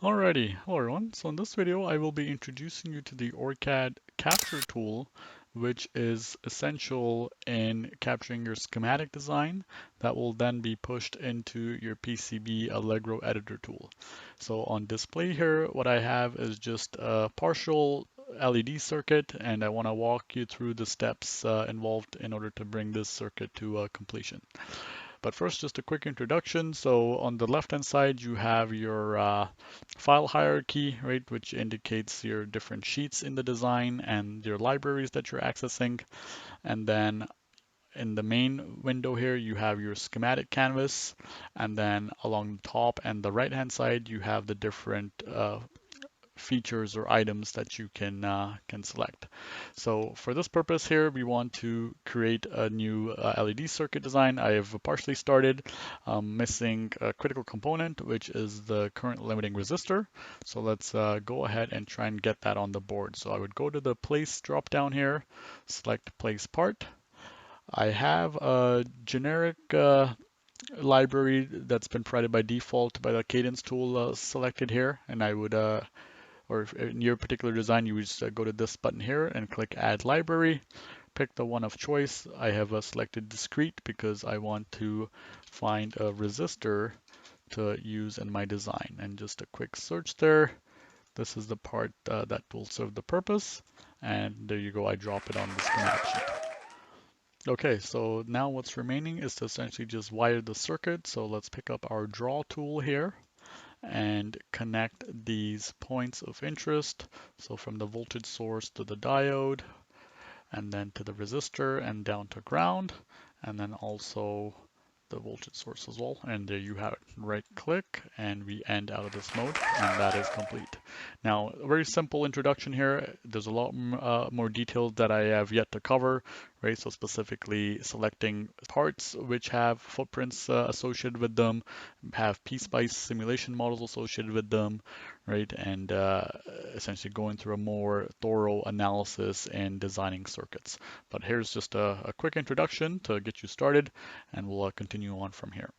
Alrighty, hello everyone. So in this video, I will be introducing you to the OrCAD Capture tool, which is essential in capturing your schematic design that will then be pushed into your PCB Allegro editor tool. So on display here, what I have is just a partial LED circuit, and I want to walk you through the steps involved in order to bring this circuit to completion. But first, just a quick introduction. So on the left-hand side, you have your file hierarchy, right, which indicates your different sheets in the design and your libraries that you're accessing. And then in the main window here, you have your schematic canvas. And then along the top and the right-hand side, you have the different features or items that you can select. So for this purpose here, we want to create a new LED circuit design. I have partially started missing a critical component, which is the current limiting resistor. So let's go ahead and try and get that on the board. So I would go to the place drop down here, select place part. I have a generic library that's been provided by default by the Cadence tool selected here, and I would or if in your particular design, you would just go to this button here and click Add Library. Pick the one of choice. I have selected Discrete because I want to find a resistor to use in my design. And just a quick search there. This is the part that will serve the purpose. And there you go, I drop it on the schematic sheet. Okay, so now what's remaining is to essentially just wire the circuit. So let's pick up our draw tool here and connect these points of interest. So from the voltage source to the diode, and then to the resistor and down to ground, and then also the voltage source as well. And there you have it. Right click and we end out of this mode, and that is complete. Now, a very simple introduction here. There's a lot more details that I have yet to cover, right? So specifically selecting parts which have footprints associated with them, have PSpice simulation models associated with them, right? And essentially going through a more thorough analysis and designing circuits. But here's just a quick introduction to get you started, and we'll continue on from here.